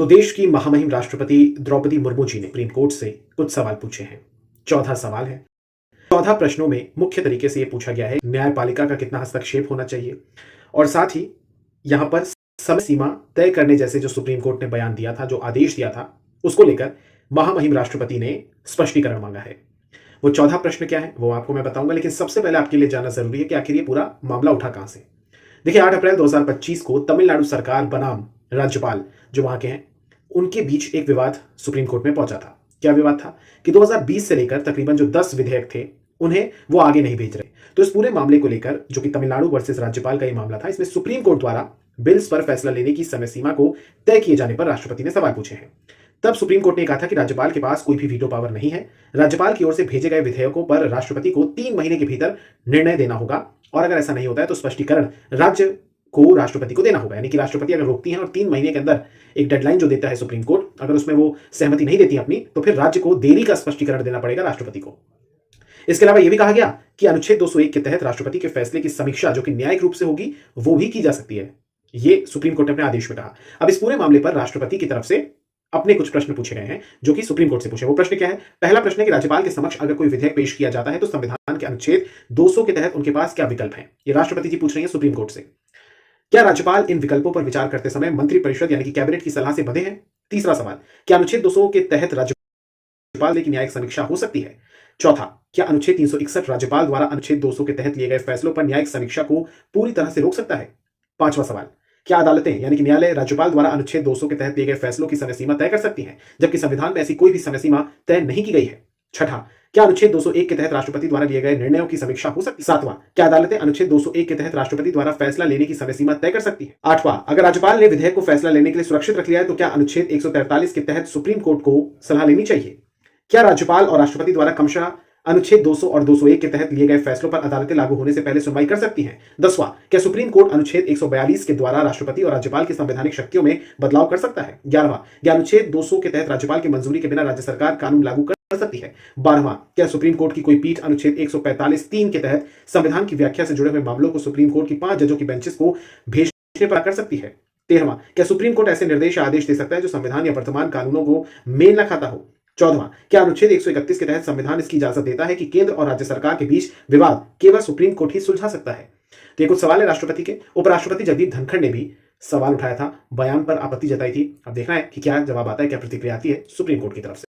तो देश की महामहिम राष्ट्रपति द्रौपदी मुर्मू जी ने सुप्रीम कोर्ट से कुछ सवाल पूछे हैं। 14 सवाल है। 14 प्रश्नों में मुख्य तरीके से यह पूछा गया है न्यायपालिका का कितना हस्तक्षेप होना चाहिए और साथ ही यहां पर समय सीमा तय करने जैसे जो सुप्रीम कोर्ट ने बयान दिया था, जो आदेश दिया था, उसको लेकर महामहिम राष्ट्रपति ने स्पष्टीकरण मांगा है। वो 14 प्रश्न क्या है वो आपको मैं बताऊंगा, लेकिन सबसे पहले आपके लिए जानना जरूरी है कि आखिर ये पूरा मामला उठा कहां से। देखिए 8 अप्रैल 2025 को तमिलनाडु सरकार बनाम राज्यपाल जो वहां के हैं उनके बीच एक विवाद सुप्रीम कोर्ट में पहुंचा था। क्या विवाद था कि 2020 से लेकर तकरीबन जो 10 विधेयक थे उन्हें वो आगे नहीं भेज रहे। तो इस पूरे मामले को लेकर जो कि तमिलनाडु वर्सेस राज्यपाल का ये मामला था, इसमें सुप्रीम कोर्ट द्वारा बिल्स पर फैसला लेने की समय सीमा को तय किए जाने पर राष्ट्रपति ने सवाल पूछे हैं। तब सुप्रीम कोर्ट ने कहा था कि राज्यपाल के पास कोई भी वीटो पावर नहीं है। राज्यपाल की ओर से भेजे गए विधेयकों पर राष्ट्रपति को 3 महीने के भीतर निर्णय देना होगा और अगर ऐसा नहीं होता है तो स्पष्टीकरण राज्य को राष्ट्रपति को देना होगा। यानी कि राष्ट्रपति अगर रोकती है और 3 महीने के अंदर एक डेडलाइन जो देता है सुप्रीम कोर्ट, अगर उसमें वो सहमति नहीं देती अपनी, तो फिर राज्य को देरी का स्पष्टीकरण देना पड़ेगा राष्ट्रपति को। इसके अलावा यह भी कहा गया कि अनुच्छेद 201 के तहत राष्ट्रपति के फैसले की समीक्षा जो कि न्यायिक रूप से होगी वो भी की जा सकती है। ये सुप्रीम कोर्ट ने अपने आदेश में कहा। अब इस पूरे मामले पर राष्ट्रपति की तरफ से अपने कुछ प्रश्न पूछे गए हैं जो कि सुप्रीम कोर्ट से पूछे। वो प्रश्न क्या है? पहला प्रश्न है कि राज्यपाल के समक्ष अगर कोई विधेयक पेश किया जाता है तो संविधान के अनुच्छेद 200 के तहत उनके पास क्या विकल्प हैं? ये राष्ट्रपति जी पूछ रही है सुप्रीम कोर्ट से। क्या राज्यपाल इन विकल्पों पर विचार करते समय मंत्रिपरिषद यानी कि कैबिनेट की सलाह से बंधे हैं? तीसरा सवाल, क्या अनुच्छेद 200 के तहत राज्यपाल की न्यायिक समीक्षा हो सकती है? चौथा, क्या अनुच्छेद 361 राज्यपाल द्वारा अनुच्छेद 200 के तहत लिए गए फैसलों पर न्यायिक समीक्षा को पूरी तरह से रोक सकता है? पांचवा सवाल, क्या अदालतें यानी कि न्यायालय राज्यपाल द्वारा अनुच्छेद 200 के तहत लिए गए फैसलों की समय सीमा तय कर सकती हैं, जबकि संविधान में ऐसी कोई भी समय सीमा तय नहीं की गई है? छठा, क्या अनुच्छेद 201 के तहत राष्ट्रपति द्वारा लिए गए निर्णयों की समीक्षा हो सकती है? सातवां, क्या अदालतें अनुच्छेद 201 के तहत राष्ट्रपति द्वारा फैसला लेने की समय सीमा तय कर सकती है? आठवां, अगर राज्यपाल ने विधेयक को फैसला लेने के लिए सुरक्षित रख लिया है तो क्या अनुच्छेद 143 के तहत सुप्रीम कोर्ट को सलाह लेनी चाहिए? क्या राज्यपाल और राष्ट्रपति द्वारा क्रमशः अनुच्छेद 200 और 201 के तहत लिए गए फैसलों पर अदालतें लागू होने से पहले सुनवाई कर सकती हैं? 10वां, क्या सुप्रीम कोर्ट अनुच्छेद 142 के द्वारा राष्ट्रपति और राज्यपाल की संवैधानिक शक्तियों में बदलाव कर सकता है? 11वां, क्या अनुच्छेद 200 के तहत राज्यपाल की मंजूरी के बिना राज्य सरकार कानून लागू कर सकती है? 12वां, क्या सुप्रीम कोर्ट की कोई पीठ अनुच्छेद 145(3) के तहत संविधान की व्याख्या से जुड़े हुए मामलों को सुप्रीम कोर्ट की 5 जजों की बेंचेस को भेजने पर कर सकती है? 13वां, क्या सुप्रीम कोर्ट ऐसे निर्देश या आदेश दे सकता है जो संविधान या वर्तमान कानूनों को मेल न खाता हो? 14वां, क्या अनुच्छेद 131 के तहत संविधान इसकी इजाजत देता है कि केंद्र और राज्य सरकार के बीच विवाद केवल सुप्रीम कोर्ट ही सुलझा सकता है? तो ये कुछ सवाल है राष्ट्रपति के। उपराष्ट्रपति जगदीप धनखड़ ने भी सवाल उठाया था, बयान पर आपत्ति जताई थी। अब देखना है कि क्या जवाब आता है, क्या प्रतिक्रिया आती है सुप्रीम कोर्ट की तरफ से।